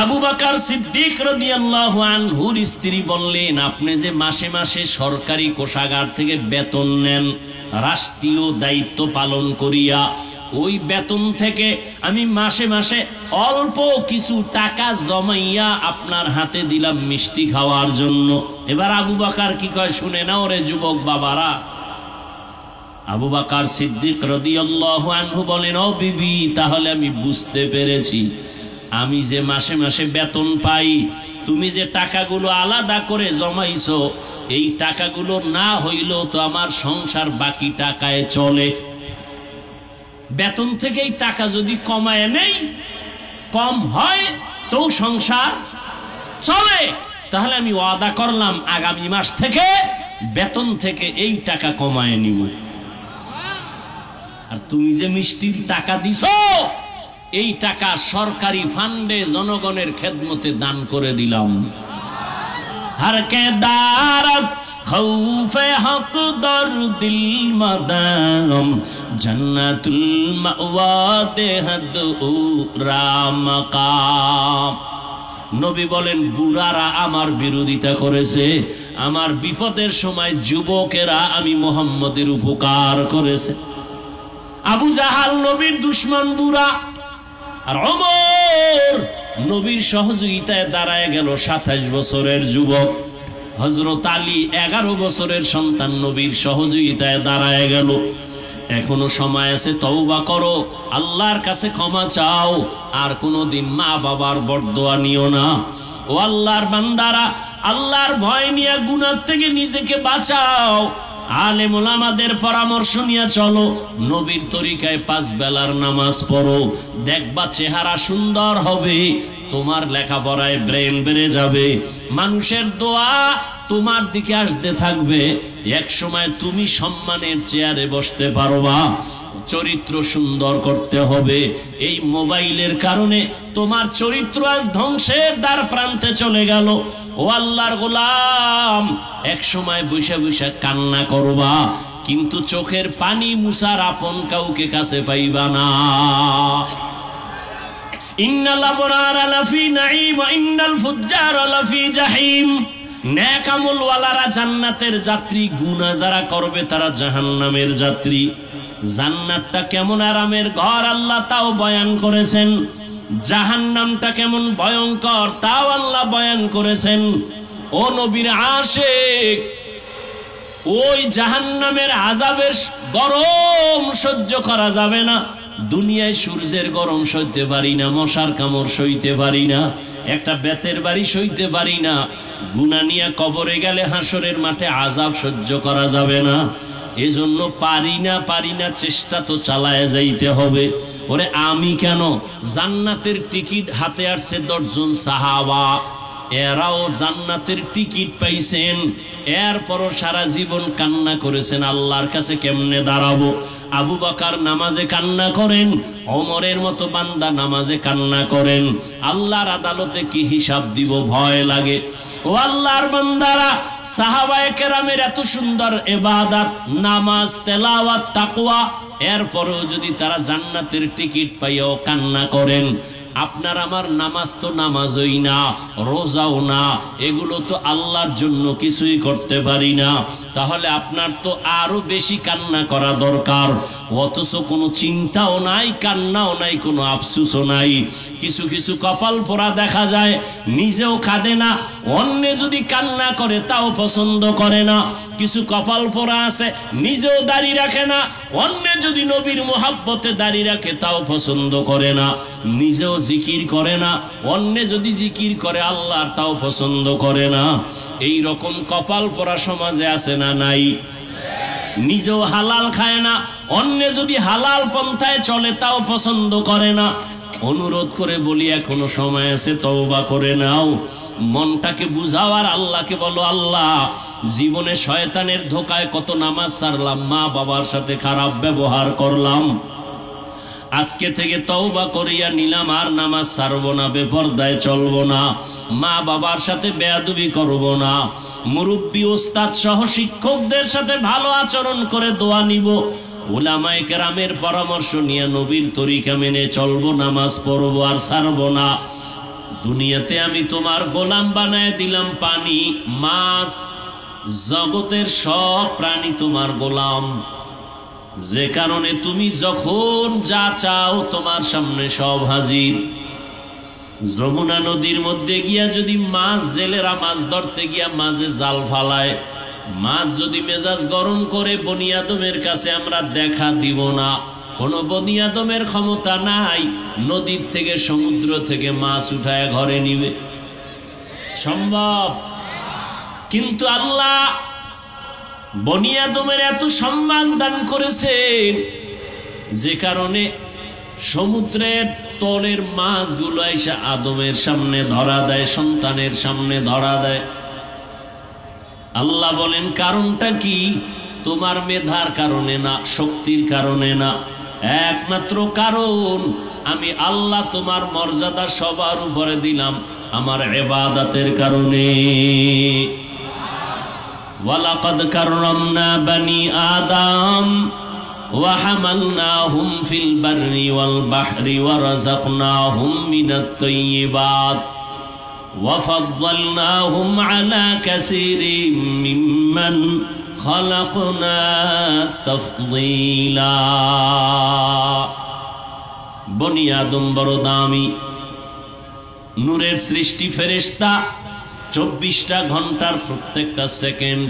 আবু বকর সিদ্দিক রাদিয়াল্লাহু আনহুর স্ত্রী বললেন, আপনি যে মাসে মাসে সরকারি কোষাগার থেকে বেতন নেন রাষ্ট্রীয় দায়িত্ব পালন করিয়া, ওই বেতন থেকে আমি মাসে মাসে অল্প কিছু টাকা জমাইয়া আপনার হাতে দিলাম মিষ্টি খাওয়ার জন্য। এবার আবু বকর কি কয় শুনে নাও রে যুবক বাবারা। আবু বকর সিদ্দিক রাদিয়াল্লাহু আনহু বলেন, ও বিবি, তাহলে আমি বুঝতে পেরেছি, আমি যে মাসে মাসে বেতন পাই, তুমি যে টাকাগুলো আলাদা করে জমাইছো, এই টাকাগুলো না হইলেও তো আমার সংসার বাকি টাকায় চলে। বেতন থেকে এই টাকা যদি কমায় নেই, কম হয় তো সংসার চলে। তাহলে আমি ওয়াদা করলাম আগামী মাস থেকে বেতন থেকে এই টাকা কমায় নিব। আর তুমি যে মিষ্টির টাকা দিছো, এই টাকা সরকারি ফান্ডে জনগণের খেদমতে দান করে দিলাম। হর কে দারত খৌফে হক দর দিল মাদাম জান্নাতুল মাওয়া দেহদ উরা মাকাম। নবী বলেন, বুড়ারা আমার বিরোধিতা করেছে, আমার বিপদের সময় যুবকেরা আমি মুহাম্মদের উপকার করেছে। আবু জাহাল নবীর দুশমন বুড়া, আর ওমর নবীর সহযোগিতায় দাঁড়ায় গেল 27 বছরের যুবক। হযরত আলী 11 বছরের সন্তান নবীর সহযোগিতায় দাঁড়ায় গেল। এখনো সময় আছে, তওবা করো, আল্লাহর কাছে ক্ষমা চাও, আর কোনোদিন মা বাবার বরদোয়া নিও না। ও আল্লাহর বান্দারা, আল্লাহর ভয় নিয়ে গুনাহ থেকে নিজেকে বাঁচাও। আলেম ওলামাদের পরামর্শ নিয়ে চলো, নবীর তরিকায় 5 বেলার নামাজ পড়ো, দেখবা চেহারা সুন্দর হবে, তোমার লেখাপড়ায় ব্রেন বেড়ে যাবে, মানুষের দোয়া তোমার দিকে আসতে থাকবে, এক সময় তুমি সম্মানের চেয়ারে বসতে পারবা। চরিত্র সুন্দর করতে হবে। এই মোবাইলের কারণে তোমার চরিত্র আজ ধ্বংসের দ্বার প্রান্তে চলে গেল। ও আল্লাহর গোলাম, এক সময় বসে বসে কান্না করবা, কিন্তু চোখের পানি মুছার আপন কাউকে কাছে পাইবা না। ইন্নাল আবরারা লাফি নাঈম ওয়া ইন্নাল ফুজ্জারা লাফি জাহিম। নেক আমলওয়ালারা জান্নাতের যাত্রী, গুনাহ যারা করবে তারা জাহান্নামের যাত্রী। জান্নাতটা কেমন আরামের ঘর আল্লাহ তাও বয়ান করেছেন, জাহান্নামটা কেমন ভয়ঙ্কর তাও আল্লাহ বয়ান করেছেন। ও নবীর আশিক, ওই জাহান্নামের আযাবের গরম সহ্য করা যাবে না। দুনিয়ায় সূর্যের গরম সইতে পারি না, মশার কামড় সইতে পারি না, একটা বেতের বাড়ি সইতে পারি না, গুনাহ নিয়ে কবরে গেলে হাসরের মাঠে আযাব সহ্য করা যাবে না। এজন্য পারি না, চেষ্টা তো চালায় যাইতে হবে। ওরে আমি কেন, জান্নাতের টিকিট হাতে আসছে 10 জন সাহাবা, এরাও জান্নাতের টিকিট পাইছেন, এরপরও সারা জীবন কান্না করেছেন, আল্লাহর কাছে কেমনে দাঁড়াবো। আবু বকর নামাজে কান্না করেন, ওমরের মতো বান্দা নামাজে কান্না করেন, আল্লাহর আদালতে কি হিসাব দিব ভয় লাগে। ও আল্লাহর বান্দারা, সাহাবায়ে কেরামের এত সুন্দর ইবাদত, নামাজ, তেলাওয়াত, তাকওয়া, এরপরেও যদি তারা জান্নাতের টিকিট পাইয়াও কান্না করেন, আপনার আমার নামাজ তো নামাজই না, রোজাও না, এগুলো তো আল্লাহর জন্য কিছুই করতে পারি না, তাহলে আপনার তো আরো বেশি কান্না করা দরকার। অথচ কোনো চিন্তাও নাই, কান্নাও নাই, কোনো আফসোসও নাই। কিছু কিছু কপাল পোড়া দেখা যায়, নিজেও কাঁদে না, অন্য যদি কান্না করে তাও পছন্দ করে না। কিছু কপাল পোড়া আছে, নিজেও দাড়ি রাখে না, অন্য যদি নবীর মোহাব্বতে দাড়ি রাখে তাও পছন্দ করে না। নিজেও জিকির করে না, অন্য যদি জিকির করে আল্লাহর তাও পছন্দ করে না। এই রকম কপাল পোড়া সমাজে আছে না নাই? নিজেও হালাল খায় না, অন্য যদি হালাল পন্থায় চলে তাও পছন্দ করে না। অনুরোধ করে বলি, এখনো সময় আছে, তওবা করে নাও, মনটাকে বুঝাও, আর আল্লাহকে বলো, আল্লাহ জীবনে শয়তানের ধোকায় কত নামাজ ছাড়লাম, মা বাবার সাথে খারাপ ব্যবহার করলাম, আজকে থেকে তওবা করিয়া নিলাম, আর নামাজ ছাড়বো না, বেপরদায় চলবো না, মা বাবার সাথে বেয়াদবি করবো না, মুরব্বী ওস্তাদ সহ শিক্ষকদের সাথে ভালো আচরণ করে দোয়া নিব, উলামায়ে কেরামের পরামর্শ নিয়ে নবীর তরিকা মেনে চলবো, নামাজ পড়বো আর ছাড়বো না। দুনিয়াতে আমি তোমার গোলাম বানায় দিলাম পানি মাছ, জগতের সব প্রাণী তোমার গোলাম, যে কারণে তুমি যখন যা চাও তোমার সামনে সব হাজির। যমুনা নদীর মধ্যে গিয়া যদি মাছ, জেলেরা মাছ ধরতে গিয়া মাঝে জাল ফালায়, মাছ যদি মেজাজ গরম করে বনি আদমের কাছে আমরা দেখা দিব না। কোন বনি আদমের ক্ষমতা নাই নদীর থেকে সমুদ্র থেকে মাছ উঠায় ঘরে নিবে, সম্ভব? কিন্তু আল্লাহ বনি আদমের এত সম্মান দান করেছেন, যে কারণে সমুদ্রের তলের মাছগুলো এসে আদমের সামনে ধরা দেয়, সন্তানের সামনে ধরা দেয়। আল্লাহ বলেন কারণটা কি? তোমার মেধার কারণে না, শক্তির কারণে না, একমাত্র কারণ আমি আল্লাহ তোমার মর্যাদা সবার উপরে দিলাম আমার ইবাদতের কারণে। ওয়ালাকাদ কাররামনা বানি আদম ওয়া হামালনাহুম ফিল বাররি ওয়াল বাহরি ওয়া রাযাকনাহুম মিনাত তাইয়্যিবাত ওয়া ফাদ্দালনাহুম আলা কাসীরিম মিম্মান খালাকনা তাফদীলা। বনি আদম বড় দামি, নূরের সৃষ্টি, ফেরেশতা। 24টা ঘন্টার প্রত্যেকটা সেকেন্ড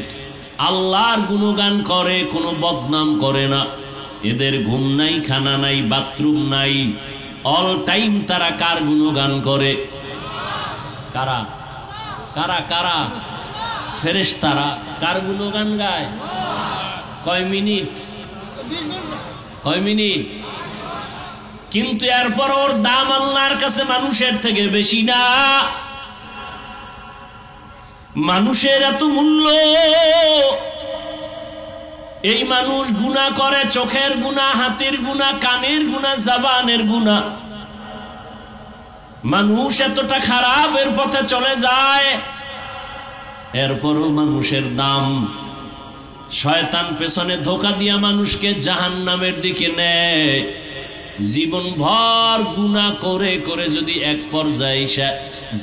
আল্লাহর গুণগান করে, কোনো বদনাম করে না। এদের ঘুম নাই, খানা নাই, বাথরুম নাই, অল টাইম তারা কার গুণগান করে? কারা কারা কারা? ফেরেশতারা। কার গুণগান গায়? কয় মিনিট? কয় মিনিট? কিন্তু এরপর ওর দাম আল্লাহর কাছে মানুষের থেকে বেশি না। মানুষের এত মূল্য, এই মানুষ গুনাহ করে, চোখের গুনাহ, হাতের গুনাহ, কানের গুনাহ, জবানের গুনাহ। মানুষ এতটা খারাপের পথে চলে যায়, এরপরও মানুষের দাম। শয়তান পেছনে ধোঁকা দিয়া মানুষকে জাহান্নামের দিকে নেয়। জীবন ভর গুনাহ করে করে যদি এক পর্যায়ে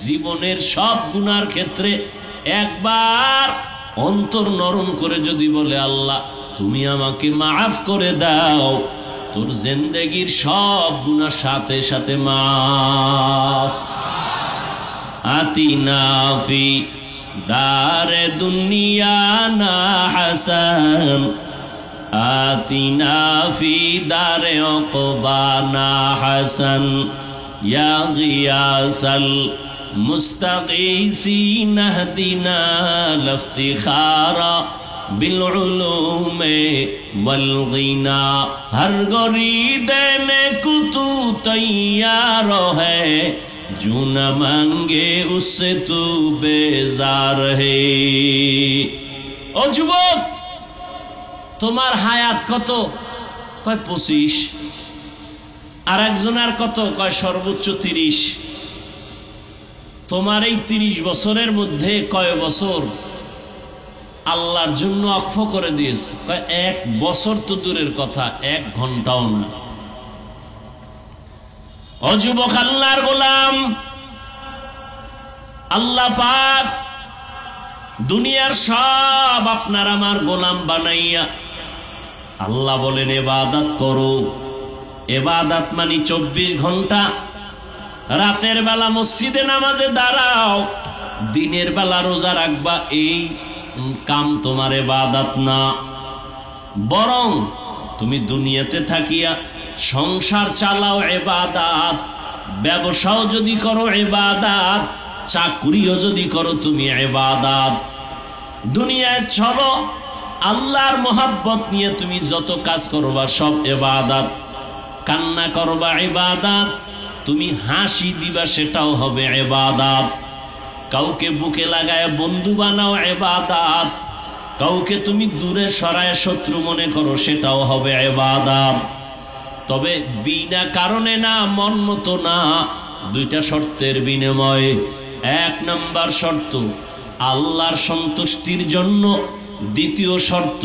জীবনের সব গুনার ক্ষেত্রে একবার অন্তর নরম করে যদি বলে আল্লাহ তুমি আমাকে মাফ করে দাও, তোর জিন্দেগীর সব গুনাহ সাথে সাথে মাফ। আতিনা ফি দারে দুনিয়া না হাসান, আতিনা ফি দারে উকবা না হাসান, ইয়া গিয়াসাল মুস্তাগীসিন ইহদিনা লিফতিখারা বিল উলুমে ওয়াল গিনা। হর গরি দেনে কো তু তৈয়ার है, जो न मांगे उससे तू बेजार है। ও যুবক, তোমার হায়াত কত? কয় 25। আর একজনের কত? কয় সর্বোচ্চ 30। তোমার এই 30 বছরের মধ্যে কয় বছর আল্লাহর জন্য ওয়াকফ করে দিয়েছে? কয় 1 বছর তো দূরের কথা, 1 ঘন্টাও না। ও যুবক, আল্লাহর গোলাম, আল্লাহ পাক দুনিয়ার সব আপনার আমার গোলাম বানাইয়া আল্লাহ বলেন ইবাদত করো। ইবাদত মানে 24 ঘন্টা। রাতের বেলা মসজিদে নামাজে দাঁড়াও, দিনের বেলা রোজা রাখবা, এই কাম তোমার ইবাদত না। বরং তুমি দুনিয়াতে থাকিয়া সংসার চালাও ইবাদত, ব্যবসাও যদি করো ইবাদত, চাকরিও যদি করো তুমি ইবাদত। দুনিয়ায় চলো, আল্লাহর মোহাব্বত নিয়ে তুমি যত কাজ করবা সব ইবাদত। কান্না করবা ইবাদত, তুমি হাসি দিবা সেটাও হবে ইবাদত। কাউকে বুকে লাগায় বন্ধু বানাও ইবাদত, কাউকে তুমি দূরে সরায় শত্রু মনে করো সেটাও হবে ইবাদত। তবে বিনা কারণে না, মন মতো না। 2টা শর্তের বিনিময়ে। 1 নাম্বার শর্ত আল্লাহর সন্তুষ্টির জন্য, 2য় শর্ত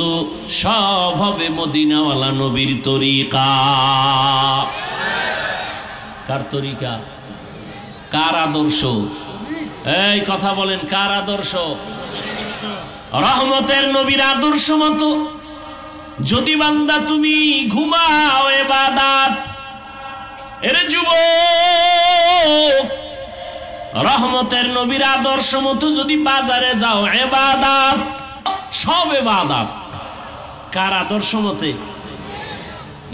সব হবে মদিনাওয়ালা নবীর তরিকা। কার তরিকা? কার আদর্শ? এই কথা বলেন, কার আদর্শ? রহমতের নবীর আদর্শ মতো যদি বান্দা তুমি ঘুমাও ইবাদত, এর যুবক রহমতের নবীর আদর্শ মতো যদি বাজারে যাও ইবাদত, সব ইবাদত। কার আদর্শ মতে?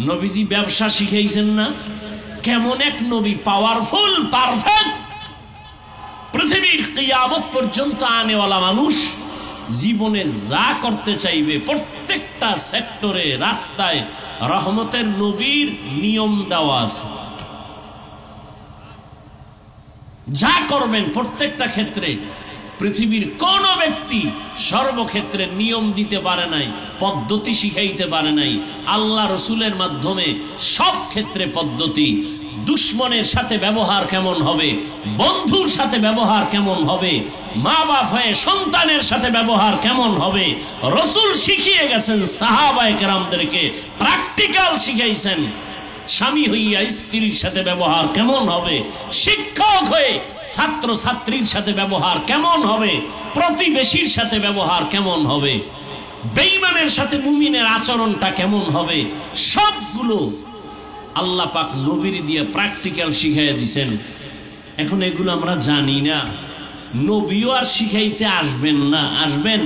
নবীজি ব্যবসা শিখাইছেন না? কেমন এক নবী, পাওয়ারফুল, পারফেক্ট, পৃথিবীর কিয়ামত পর্যন্ত আনেওয়ালা মানুষ জীবনে যা করতে চাইবে প্রত্যেকটা সেক্টরে, রাস্তায় রহমতের নবীর নিয়ম দেওয়া আছে। যা করবেন প্রত্যেকটা ক্ষেত্রে পৃথিবীর কোন ব্যক্তি সর্বক্ষেত্রে নিয়ম দিতে পারে নাই, পদ্ধতি শিখাইতে পারে নাই। আল্লাহ রসুলের মাধ্যমে সব ক্ষেত্রে পদ্ধতি। দুশ্মনের সাথে ব্যবহার কেমন হবে, বন্ধুর সাথে ব্যবহার কেমন হবে, মা বাপ হয়ে সন্তানের সাথে ব্যবহার কেমন হবে, রসুল শিখিয়ে গেছেন সাহাবায়ে কেরামদেরকে, প্র্যাকটিক্যাল শিখাইছেন। স্বামী হইয়া স্ত্রীর সাথে ব্যবহার কেমন হবে, শিক্ষক হয়ে ছাত্র ছাত্রীর সাথে ব্যবহার কেমন হবে, প্রতিবেশীর সাথে ব্যবহার কেমন হবে, বেঈমানের সাথে মুমিনের আচরণটা কেমন হবে, সবগুলো আল্লাহ পাক নবীর দিয়ে প্র্যাকটিক্যাল শিখাইয়া দিছেন। এখন এগুলো আমরা জানি না, নবীও আর শিখাইতে আসবেন না। আসবেন?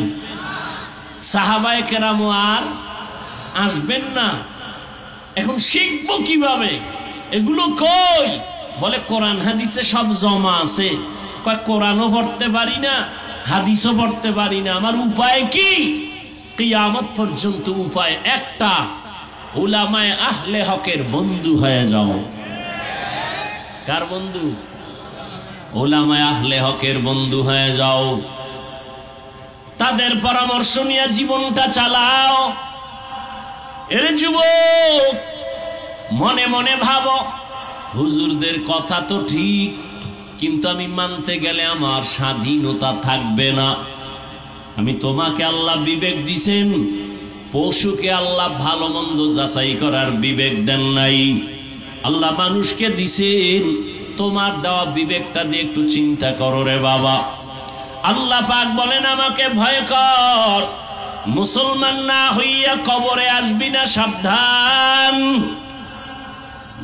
সাহাবায়ে কেরাম আর আসবেন না। এখন শিখবো কিভাবে? এগুলো কই? বলে কোরআন হাদিসে সব জমা আছে। কয় কোরআনও পড়তে পারি না, হাদিসও পড়তে পারি না, আমার উপায় কি? কিয়ামত পর্যন্ত উপায় একটা, উলামায়ে আহলে হকের বন্ধু হয়ে যাও। কার বন্ধু? উলামায়ে আহলে হকের বন্ধু হয়ে যাও। তাদের পরামর্শ নিয়ে জীবনটা চালাও। এর যুবক মনে মনে ভাবো, হুজুরদের কথা তো ঠিক, কিন্তু আমি মানতে গেলে আমার স্বাধীনতা থাকবে না। আমি তোমাকে আল্লাহ বিবেক দিছেন, পশুকে আল্লাহ ভালো মন্দ যাচাই করার বিবেক দেন নাই। আল্লাহ মানুষকে দিছেন, তোমার দেওয়া বিবেকটা দিয়ে একটু চিন্তা করো রে বাবা। আল্লাহ পাক বলেন আমাকে ভয় কর, মুসলমান না হইয়া কবরে আসবি না, সাবধান।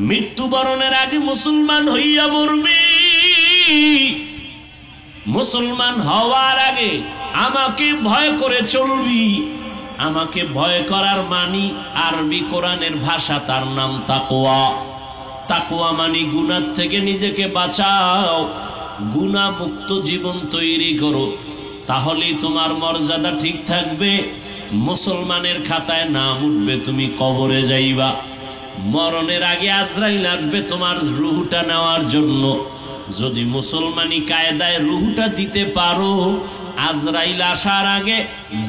মৃত্যুবরণের আগে মুসলমান হইয়া মরবি। মুসলমান হওয়ার আগে আমাকে ভয় করে চলবি। আমাকে ভয় করার মানি আরবি কোরআনের ভাষা, তার নাম তাকওয়া। তাকওয়া মানি গুনাহ থেকে নিজেকে বাঁচাও, গুনাহ মুক্ত জীবন তৈরি করো, তাহলেই তোমার মর্যাদা ঠিক থাকবে। মুসলমানের খাতায় নাম উঠবে, তুমি কবরে যাইবা। মরণের আগে আজরাইল আসবে তোমার রুহটা নেওয়ার জন্য। যদি মুসলমানি কায়দায় রুহটা দিতে পারো, আজরাইল আসার আগে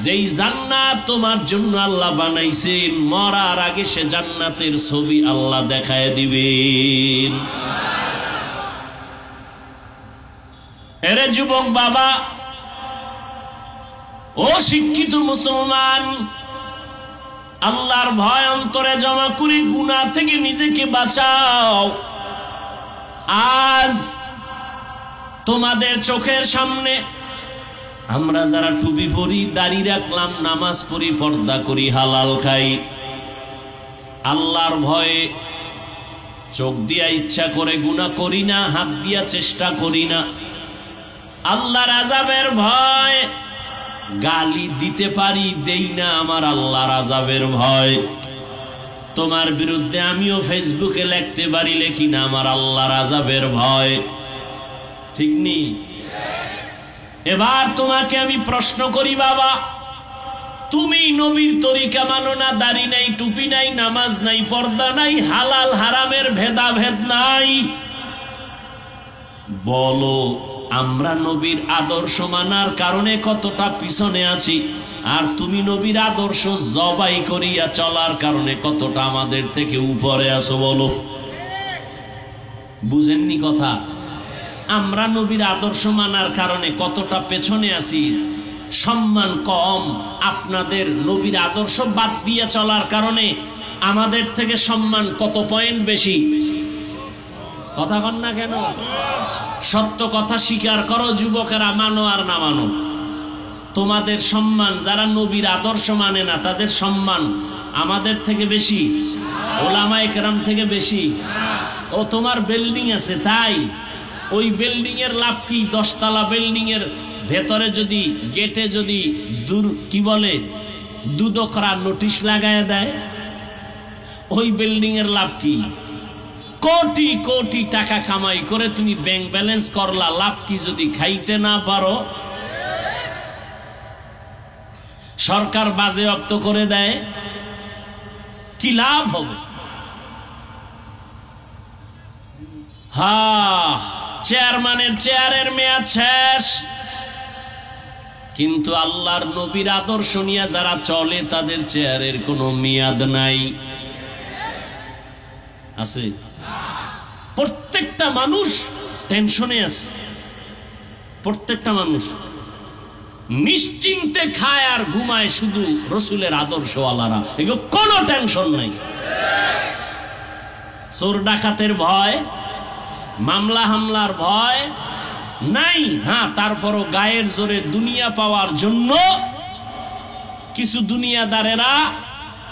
যেই জান্নাত তোমার জন্য আল্লাহ বানাইছেন, মরার আগে সে জান্নাতের ছবি আল্লাহ দেখায় দিবেন। এরে যুবক বাবা, ও শিক্ষিত মুসলমান, আল্লাহর ভয় অন্তরে জমা করে গুনাহ থেকে নিজেকে বাঁচাও। আজ তোমাদের চোখের সামনে আমরা যারা টুপি পরি, দাড়ি রাখলাম, নামাজ পড়ি, পর্দা করি, হালাল খাই, আল্লাহর ভয়ে চোখ দিয়া ইচ্ছা করে গুনাহ করি না, হাত দিয়া চেষ্টা করি না। আল্লাহর আযাবের ভয় গালি দিতে পারি, দেই না, আমার আল্লাহর আযাবের ভয়। তোমার বিরুদ্ধে আমিও ফেসবুকে লিখতে পারি, লিখি না, আমার আল্লাহর আযাবের ভয়। ঠিক নেই? এবার তোমাকে আমি প্রশ্ন করি বাবা, তুমি নবীর তরিকা মানো না? দাড়ি নাই, টুপি নাই, নামাজ নাই, পর্দা নাই, হালাল হারামের ভেদাভেদ নাই। বলো আমরা নবীর আদর্শ মানার কারণে কতটা পিছনে আছি, আর তুমি নবীর আদর্শ জবাই করিয়া চলার কারণে কতটা আমাদের থেকে উপরে আছো? বলো। বুঝেননি কথা? আমরা নবীর আদর্শ মানার কারণে কতটা পেছনে আছি, সম্মান কম। আপনাদের নবীর আদর্শ বাদ দিয়ে চলার কারণে আমাদের থেকে সম্মান কত পয়েন্ট বেশি? কথা কন না কেন? সত্য কথা স্বীকার করো যুবকেরা, মানো আর না মানো। তোমাদের সম্মান, যারা নবীর আদর্শ মানে না তাদের সম্মান আমাদের থেকে বেশি, ওলামায়ে কেরাম থেকে বেশি। ও তোমার বিল্ডিং আছে তাই, ওই বিল্ডিং এর লাভ কি? 10 তলা বিল্ডিং এর ভেতরে যদি গেটে যদি কি বলে দুদকরা নোটিশ লাগায় দেয়, ওই বিল্ডিং এর লাভ কি? কোটি কোটি টাকা কামাই করে তুমি ব্যাংক ব্যালেন্স করলা, লাভ কি যদি খাইতে না পারো? সরকার বাজেয়াপ্ত করে দেয়, কি লাভ হবে? চেয়ারম্যানের চেয়ারের মেয়াদ শেষ, কিন্তু আল্লাহর নবীর আদর্শ নিয়ে যারা চলে তাদের চেয়ারের কোনো মেয়াদ নাই। আছে? প্রত্যেকটা মানুষ টেনশনে আছে, প্রত্যেকটা মানুষ নিশ্চিন্তে খায় আর ঘুমায় শুধু রসুলের আদর্শওয়ালারা, এগুলো কোনো টেনশন নাই। চোর ডাকাতের ভয়, মামলা হামলার ভয় নাই। তারপরও গায়ের জোরে দুনিয়া পাওয়ার জন্য কিছু দুনিয়াদারেরা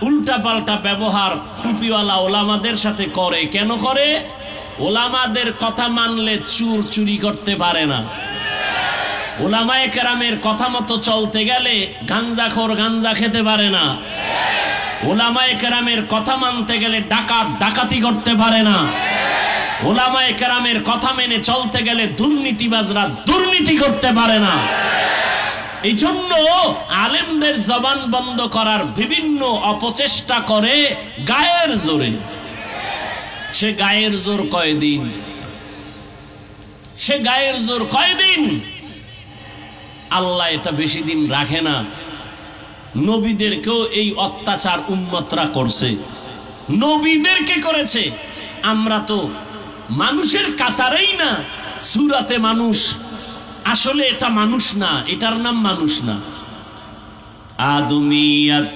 উল্টা পাল্টা ব্যবহার টুপিওয়ালা ওলামাদের সাথে করে। কেন করে? ওলামাদের কথা মানলে চুর চুরি করতে পারে না, ওলামায়ে কেরামের কথা মতো চলতে গেলে গাঞ্জাখোর গাঞ্জা খেতে পারে না, ওলামায়ে কেরামের কথা মানতে গেলে ডাকাত ডাকাতি করতে পারে না, ওলামায়ে কেরামের কথা মেনে চলতে গেলে দুর্নীতিবাজরা দুর্নীতি করতে পারে না। এই জন্য আলেমদের জবান বন্ধ করার বিভিন্ন অপচেষ্টা করে গায়ের জোরে। সে গায়ের জোর কয়দিন? সে গায়ের জোর কয়দিন? আল্লাহ এটা বেশি দিন রাখে না। নবীদেরকেও এই অত্যাচার উম্মতরা করছে, নবীদেরকে করেছে। আমরা তো মানুষের কাতারেই না, সূরাতে মানুষ, আসলে এটা মানুষ না, এটার নাম মানুষ না। আদমিয়াত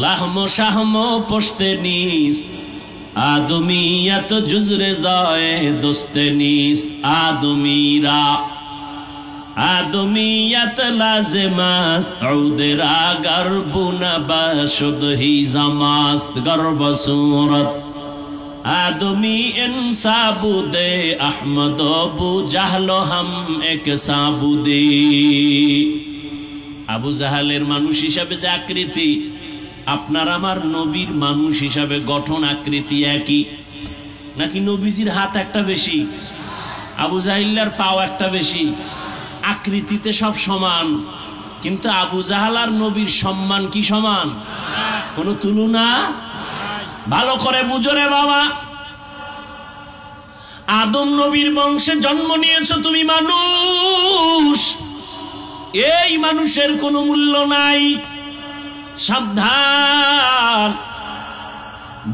লাহম শাহম পোস্তে নিস, আদমিয়াত জুজরে যায় দোস্তে নিস, আদমিরা আদমিয়াত লাজেমাস উদেরা গর্বুনা বাশুদ হি জামাস্ত গর্ব সুরত आदमी इंसाबुदे अहमद अबू জাহলো হাম এক সাবুদে। আবু জাহালের মানুষ হিসাবে যে আকৃতি, আপনার আমার নবীর মানুষ হিসাবে গঠন আকৃতি একই নাকি? নবীজির হাত একটা বেশি, আবু জাহিল্লার পাও একটা বেশি, আকৃতিতে সব সমান, কিন্তু আবু জাহাল আর নবীর সম্মান কি সমান? কোনো তুলনা। ভালো করে বুঝো রে বাবা, আদম নবীর বংশে জন্ম নিয়েছো তুমি মানুষ, এই মানুষের কোনো মূল্য নাই। সাবধান,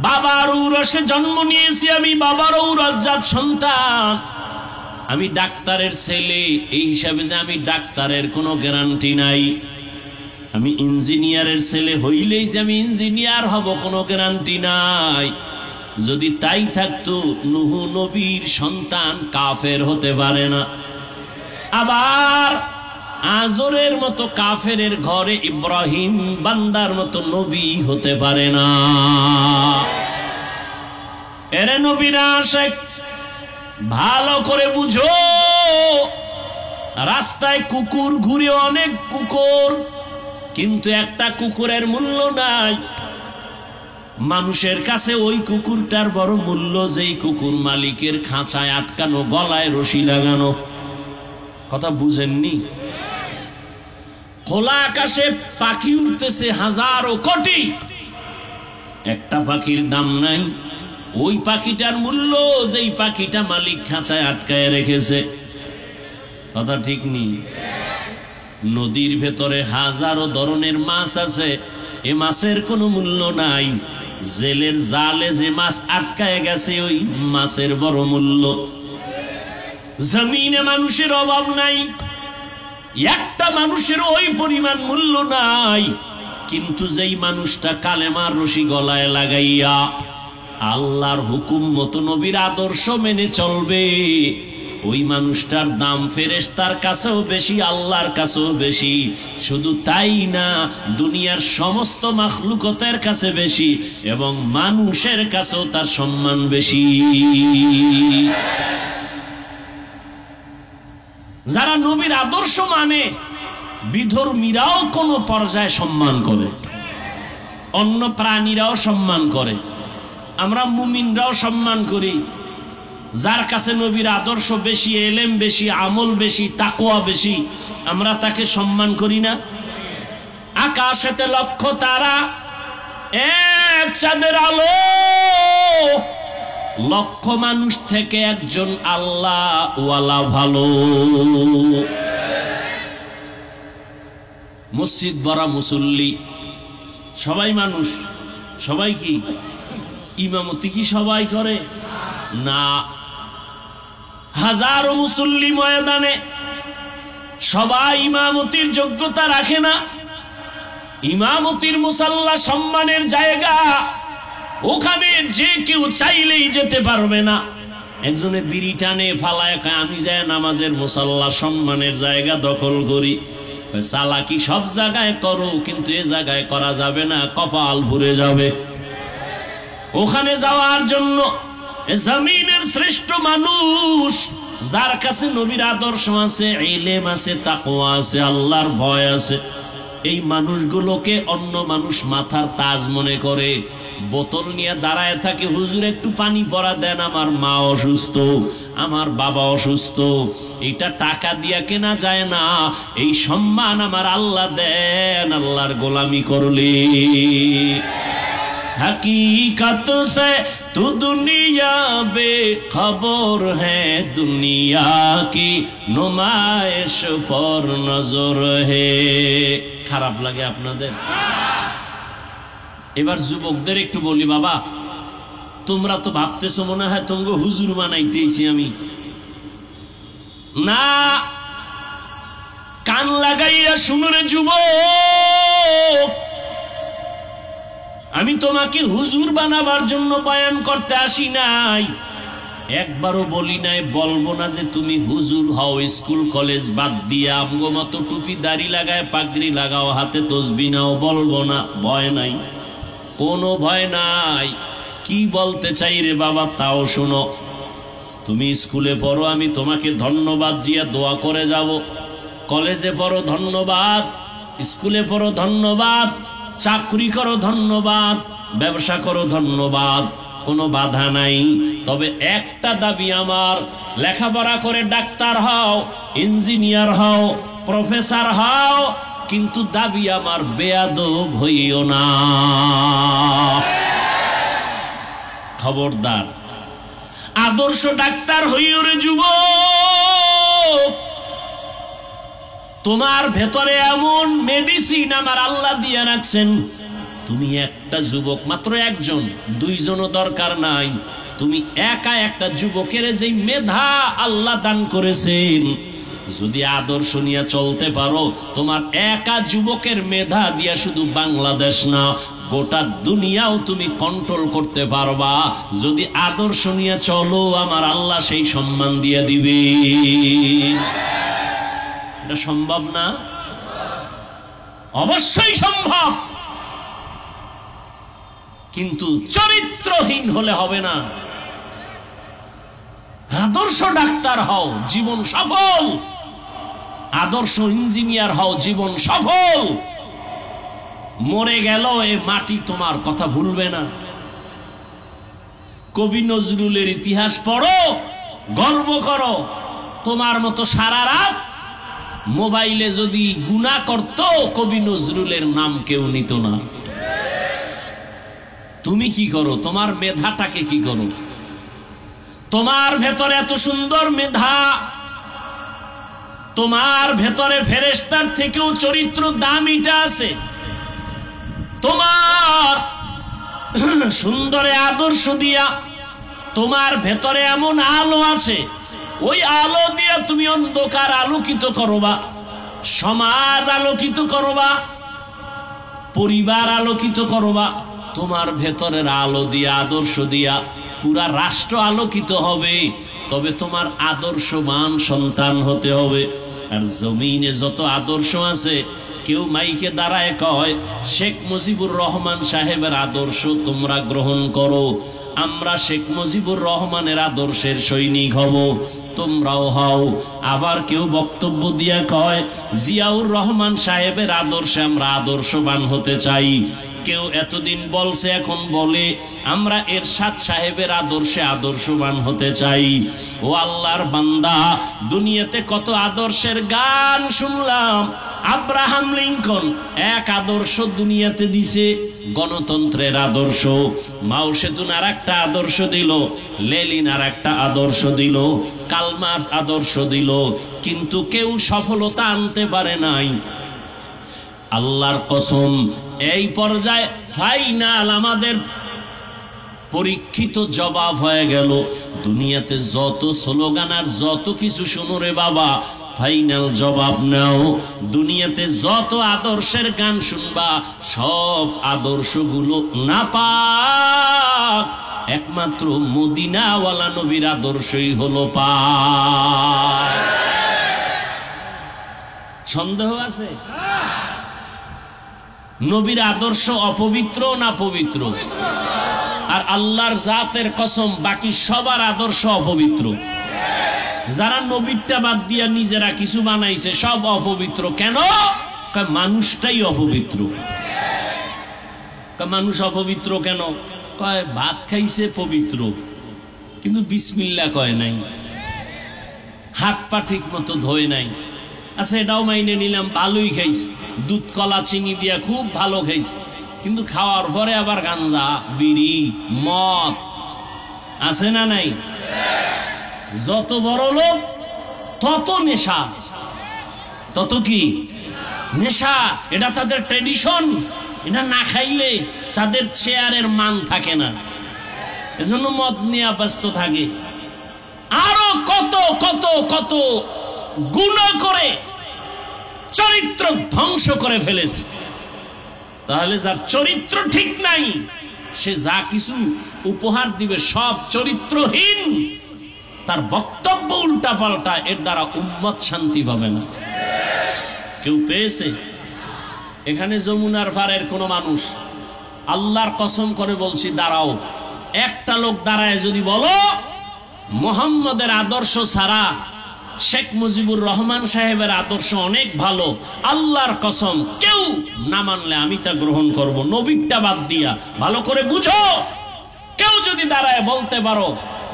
বাবার ঔরসে জন্ম নিয়েছি আমি, বাবার ঔরসজাত সন্তান, আমি ডাক্তারের ছেলে, এই হিসাবে যে আমি ডাক্তারের কোনো গ্যারান্টি নাই। আমি ইঞ্জিনিয়ারের ছেলে হইলেই যে আমি ইঞ্জিনিয়ার হব কোনো গ্যারান্টি নাই। যদি তাই থাকতো নূহ নবীর সন্তান কাফের হতে পারে না, আবার আজরের মতো কাফেরের ঘরে ইব্রাহিম বান্দার মতো নবী হতে পারে না। এরে নবীরা আশেক, ভালো করে বুঝো, রাস্তায় কুকুর ঘুরে, অনেক কুকুর, কিন্তু একটা কুকুরের মূল্য নাই। মানুষের কাছে ওই কুকুরটার বড় মূল্য যেই কুকুর মালিকের খাঁচায় আটকানো, গলায় রশি লাগানো। কথা বুঝেননি? খোলা আকাশে পাখি উঠতেছে হাজারো কোটি, একটা পাখির দাম নাই। ওই পাখিটার মূল্য যেই পাখিটা মালিক খাঁচায় আটকায় রেখেছে। কথা ঠিক নেই? নদীর ভেতরে হাজারো ধরনের মাছ আছে, এ মাছের কোনো মূল্য নাই। জেলের জালে যে মাছ আটকায় গেছে ওই মাছের বড় মূল্য। জমিনে মানুষের অভাব নাই, একটা মানুষের ওই পরিমাণ মূল্য নাই, কিন্তু যেই মানুষটা কালেমার রশি গলায় লাগাইয়া আল্লাহর হুকুম মতো নবীর আদর্শ মেনে চলবে, ওই মানুষটার দাম ফেরেশতার কাছেও বেশি, আল্লাহর কাছেও বেশি। শুধু তাই না, দুনিয়ার সমস্ত মাখলুকতের কাছে বেশি এবং মানুষের কাছেও তার সম্মান বেশি। যারা নবীর আদর্শ মানে বিধর্মীরাও কোনো পর্যায়ে সম্মান করে, অন্য প্রাণীরাও সম্মান করে, আমরা মুমিনরাও সম্মান করি। যার কাছে নবীর আদর্শ বেশি, এলেম বেশি, আমল বেশি, তাকওয়া বেশি, আমরা তাকে সম্মান করি না? আকাশেতে লক্ষ তারা, এক চাঁদের আলো, লক্ষ মানুষ থেকে একজন আল্লাহ ওয়ালা ভালো। মসজিদ ভরা মুসল্লি, সবাই মানুষ, সবাই কি ইমামতি কি সবাই করে না? হাজারো মুসল্লি ময়দানে, সবাই ইমামতির যোগ্যতা রাখে না। ইমামতির মুসাল্লা সম্মানের জায়গা, ওখানে যে কেউ চাইলেই যেতে পারবে না। একজনে বিড়ি টানে ফালায়, আমি যাই নামাজের মুসাল্লা সম্মানের জায়গা দখল করি। চালাকি সব জায়গায় করো, কিন্তু এ জায়গায় করা যাবে না, কপাল ভরে যাবে। ওখানে যাওয়ার জন্য জমিনের শ্রেষ্ঠ মানুষ, যার কাছে নবীর আদর্শ আছে, ইলম আছে, তাকওয়া আছে, আল্লাহর ভয় আছে, এই মানুষগুলোকে অন্য মানুষ মাথার তাজ মনে করে। বোতল নিয়ে দাঁড়ায় থাকে, হুজুর একটু পানি পরা দেন, আমার মা অসুস্থ, আমার বাবা অসুস্থ। এটা টাকা দিয়া কেনা যায় না, এই সম্মান আমার আল্লাহ দেন আল্লাহর গোলামি করলে। हकीकत से तू दुनिया बेखबर है, दुनिया की नुमाइश पर नजर है। খারাপ লাগে আপনাদের? এবার যুবকদের একটু বলি, বাবা তোমরা তো ভাবতেছো মনে হয় তোমাকে হুজুর বানাইতেছি আমি। না, কান লাগাইয়া শুনো রে যুবক, আমি তোমাকে হুজুর বানাবার জন্য বয়ান করতে আসি নাই। একবারও বলি নাই, বলবো না যে তুমি হুজুর হও, স্কুল কলেজ বাদ দিয়ে আমগো মতো টুপি দাড়ি লাগায় পাগড়ি লাগাও, হাতে তসবিহ নাও, বলবো না, ভয় নাই, কোনো ভয় নাই। কি বলতে চাই রে বাবা তাও শোনো। তুমি স্কুলে পড়ো, আমি তোমাকে ধন্যবাদ দিয়া দোয়া করে যাব। কলেজে পড়ো ধন্যবাদ, স্কুলে পড়ো ধন্যবাদ, চাকরি করো ধন্যবাদ, ব্যবসা করো ধন্যবাদ, কোনো বাধা নাই। তবে একটা দাবি আমার, লেখাপড়া করে ডাক্তার হও, ইঞ্জিনিয়ার হও, প্রফেসর হও, কিন্তু দাবি আমার বেয়াদব হইও না। খবরদার, আদর্শ ডাক্তার হইও রে যুবক। তোমার ভেতরে এমন মেডিসিন আমার আল্লাহ দিয়ে রাখছেন, তুমি একটা যুবক, মাত্র একজন, দুইজনও দরকার নাই, তুমি একা একটা যুবকের যে মেধা আল্লাহ দান করেছেন, যদি আদর্শ নিয়ে চলতে পারো, তোমার একা যুবকের মেধা দিয়া শুধু বাংলাদেশ না, গোটা দুনিয়াও তুমি কন্ট্রোল করতে পারবা। যদি আদর্শ নিয়ে চলো, আমার আল্লাহ সেই সম্মান দিয়ে দিবে। এটা সম্ভব না? অবশ্যই সম্ভব, কিন্তু চরিত্রহীন হলে হবে না। আদর্শ ডাক্তার হও, জীবন সফল। আদর্শ ইঞ্জিনিয়ার হও, জীবন সফল। মরে গেল এ মাটি তোমার কথা ভুলবে না। কবি নজরুলের ইতিহাস পড়ো, গর্ব করো। তোমার মতো সারা রাত মোবাইলে যদি গুনাহ করত, কবি নজরুলের নাম কেউ নিত না। তুমি কি করো? তোমার মেধাটাকে কি করো? তোমার ভেতরে এত সুন্দর মেধা, তোমার ভেতরে ফেরেশতার থেকেও চরিত্র দামিটা আছে। তোমার সুন্দরে আদর্শ দিয়া তোমার ভেতরে এমন আলো আছে, ওই আলো দিয়া তুমি অন্ধকার আলোকিত করবা, সমাজ আলোকিত করবা, পরিবার আলোকিত করবা। তোমার ভেতরের আলো দিয়া, আদর্শ দিয়া পুরা রাষ্ট্র আলোকিত হবে, তবে তোমার আদর্শবান সন্তান হতে হবে। আর জমিনে যত আদর্শ আছে, কেউ মাইকে দাঁড়ায় কয় শেখ মুজিবুর রহমান সাহেবের আদর্শ তোমরা গ্রহণ করো, আমরা শেখ মুজিবুর রহমানের আদর্শের সৈনিক হব, তোমরাও হও। আবার কেউ বক্তব্য দিয়া কয় জিয়াউর রহমান সাহেবের আদর্শে আমরা আদর্শবান হতে চাই। কেউ এতদিন বলছে, এখন বলে আমরা এরশাদ সাহেবের আদর্শে আদর্শবান হতে চাই। ও আল্লাহর বান্দা, দুনিয়াতে কত আদর্শের গান শুনলাম। আব্রাহাম লিঙ্কন এক আদর্শ দুনিয়াতে দিছে, গণতন্ত্রের আদর্শ। মাও সেতুন আর একটা আদর্শ দিল, লেনিন আর একটা আদর্শ দিল, কার্ল মার্কস আদর্শ দিল, কিন্তু কেউ সফলতা আনতে পারে নাই। আল্লাহর কসম, এই পর্যায়ে ফাইনাল আমাদের পরীক্ষিত জবাব হয়ে গেল। দুনিয়াতে যত স্লোগান আর যত কিছু শুনো রে বাবা, ফাইনাল জবাব নাও। দুনিয়াতে যত আদর্শের গান শুনবা, সব আদর্শগুলো নাপাক, একমাত্র মদিনাওয়ালা নবীর আদর্শই হলো পাক। সন্দেহ আছে? নবীর আদর্শ অপবিত্র না পবিত্র? আর আল্লাহর জাতের কসম, বাকি সবার আদর্শ অপবিত্র। যারা নবীরটা বাদ দিয়া নিজেরা কিছু বানাইছে, সব অপবিত্র। কেন? মানুষটাই অপবিত্র। মানুষ অপবিত্র কেন? কয় ভাত খাইছে পবিত্র, কিন্তু বিসমিল্লাহ কয় নাই, হাত পা ঠিক মতো ধোয় নাই। আচ্ছা, এটাও মাইনে নিলাম, ভালোই খাইছে, দুধ কলা চিনি দিয়া খুব ভালো খাইছে, কিন্তু খাওয়ার পরে আবার গাঞ্জা, বিড়ি, মদ আছে না নাই? যত বড় লোক তত নেশা, তত কি নেশা। এটা তাদের ট্রেডিশন, এটা না খাইলে তাদের চেয়ারের মান থাকে না, এজন্য মদ নিয়ে ব্যস্ত থাকে। আরো কত কত কত গুনাহ করে চরিত্র ধ্বংস করে ফেলেছে। তাহলে যার চরিত্র ঠিক নাই, সে যা কিছু উপহার দিবে সব চরিত্রহীন, তার বক্তব্য উল্টা পাল্টা, এর দ্বারা উম্মত শান্তি পাবে না। কেউ পেয়েছে? এখানে যমুনার পারের কোন মানুষ, আল্লাহর কসম করে বলছি, দাঁড়াও, একটা লোক দাঁড়ায় যদি বলো মুহাম্মদের আদর্শ ছাড়া শেখ মুজিবুর রহমান সাহেবের আদর্শ অনেক ভালো, আল্লাহর কসম কেউ না মানলে আমি তা গ্রহণ করব, নবীরটা বাদ দিয়া। ভালো করে বুঝো, কেউ যদি দাঁড়ায় বলতে পারো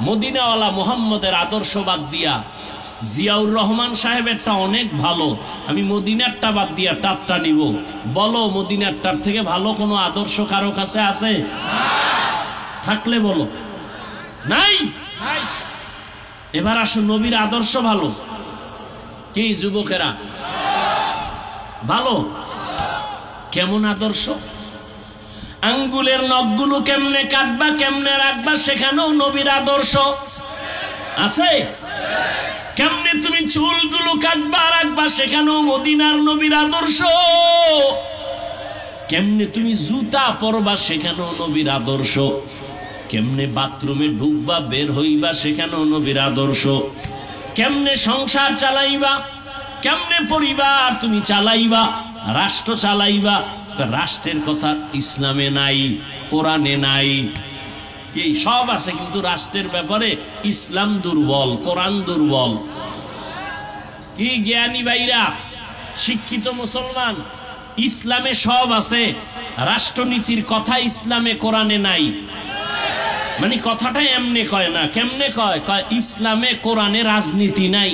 মদিনাওয়ালা মুহাম্মদের আদর্শ বাদ দিয়া জিয়াউর রহমান সাহেবেরটা অনেক ভালো, আমি মদিনারটা বাদ দিয়া তারটা নিব, বলো মদিনারটার থেকে ভালো কোনো আদর্শ কারো কাছে আছে? থাকলে বলো। নাই? এবার আসো, নবীর আদর্শ ভালো কি যুবকেরা? ভালো। কেমন আদর্শ? আঙ্গুলের নখগুলো কেমনে কাটবা, কেমনে রাখবা, সেখানেও নবীর আদর্শ আছে। কেমনে তুমি চুলগুলো কাটবা রাখবা, সেখানেও মদিনার নবীর আদর্শ। কেমনে তুমি জুতা পরবা, সেখানেও নবীর আদর্শ। কেমনে বাথরুমে ঢুকবা বের হইবা, সেখানেও নবীর আদর্শ। কেমনে সংসার চালাইবা, কেমনে পরিবার তুমি চালাইবা, রাষ্ট্র চালাইবা, রাষ্ট্রের কথা ইসলামে নাই, কোরআনে নাই। এই সব আছে, কিন্তু রাষ্ট্রের ব্যাপারে ইসলাম দুর্বল, কোরআন দুর্বল। কি জ্ঞানী ভাইরা, শিক্ষিত মুসলমান, ইসলামে সব আছে, রাষ্ট্রনীতির কথা ইসলামে কোরআনে নাই। মানে কথাটা এমনি কয় না, কেমনে কয়? কয় ইসলামে কোরআনে রাজনীতি নাই।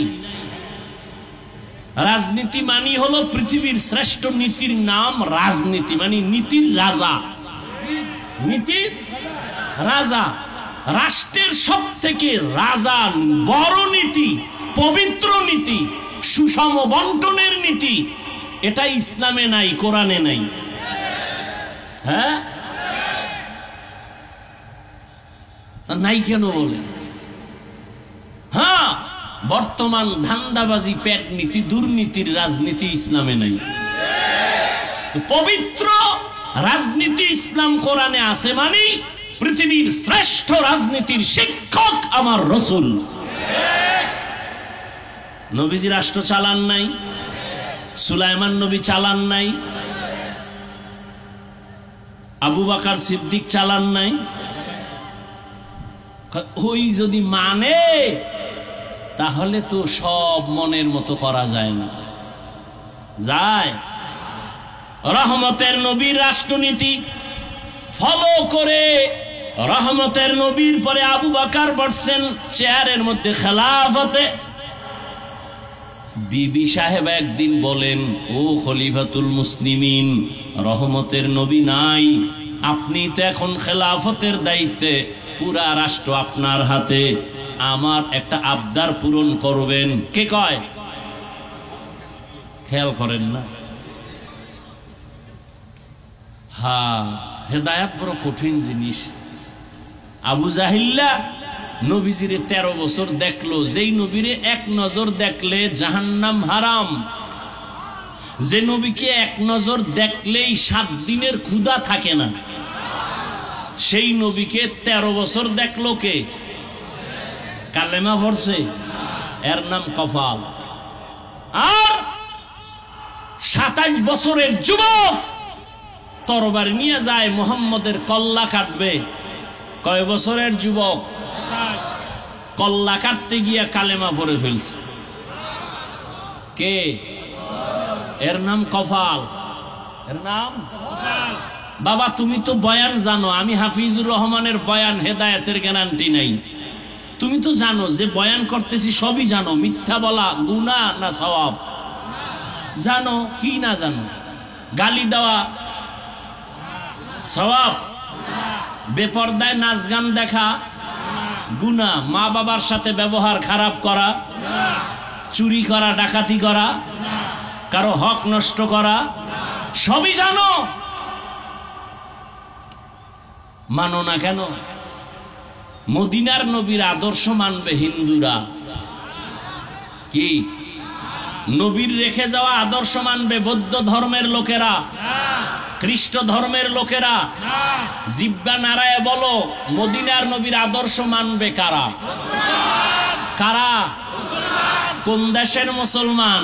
রাজনীতি মানি হলো পৃথিবীর শ্রেষ্ঠ নীতির নাম রাজনীতি, মানে নীতির রাজা, নীতির রাজা। রাষ্ট্রের সব থেকে রাজা বড় নীতি, পবিত্র নীতি, সুষম বন্টনের নীতি, এটা ইসলামে নাই, কোরআনে নাই। হ্যাঁ, নাই কেন বলে? হ্যাঁ, বর্তমান ধান্দাবাজি, পেট নীতি, দুর্নীতির রাজনীতি ইসলামে নাই। পবিত্র রাজনীতি ইসলাম কোরআনে আছে মানে পৃথিবীর শ্রেষ্ঠ রাজনীতির শিক্ষক আমার রাসূল। নবীজি রাষ্ট্র চালান নাই, সুলাইমান নবী চালান নাই, আবু বকর সিদ্দিক চালান নাই। ওই যদি মানে তাহলে তো সব মনের মতো করা যায় না, যায়। রহমতের নবীর রাষ্ট্রনীতি ফলো করে রহমতের নবীর পরে আবু বকর বসছেন চেয়ারের মধ্যে খেলাফতে। বিবি সাহেব একদিন বলেন, ও খলিফাতুল মুসলিমিন, রহমতের নবী নাই, আপনি তো এখন খেলাফতের দায়িত্বে, পুরা রাষ্ট্র আপনার হাতে, আমার একটা আবদার পূরণ করবেন। কে কয়? খেয়াল করেন না? হ্যাঁ, হেদায়াত বড় কঠিন জিনিস। আবু জাহিল্লা নবীজিরে 13 বছর দেখলো, যেই নবীরে এক নজর দেখলে জাহান্নাম হারাম, যে নবীকে এক নজর দেখলেই 7 দিনের ক্ষুধা থাকে না, সেই নবীকে 13 বছর দেখলো কে? কালেমা পড়ছে, এর নাম কফাল। আর 27 বছরের যুবক তরবারি নিয়ে যায় মুহাম্মদের কল্লা কাটবে। কয় বছরের যুবক? কল্লা কাটতে গিয়া কালেমা পড়ে ফেলছে। কে? এর নাম কফাল। এর নাম বাবা, তুমি তো বয়ান জানো, আমি হাফিজুর রহমানের বয়ান হেদায়েতের গ্যারান্টি নাই। তুমি তো জানো যে বয়ান করতেছি সবই জানো, মিথ্যা বলা গুনাহ না সওয়াব জানো কি না জানো? গালি দেওয়া সওয়াব, বেপরদায় নাচ গান দেখা গুনাহ, মা বাবার সাথে ব্যবহার খারাপ করা, চুরি করা, ডাকাতি করা, কারো হক নষ্ট করা, সবই জানো, মানো না কেন? মদিনার নবীর আদর্শ মানবে হিন্দুরা, কি নবীর রেখে যাওয়া আদর্শ মানবে বৌদ্ধ ধর্মের লোকেরা, খ্রিস্ট ধর্মের লোকেরা। জিব্বা নাড়ায় বলো, মদিনার নবীর আদর্শ মানবে কারা? কারা? কোন দেশের মুসলমান?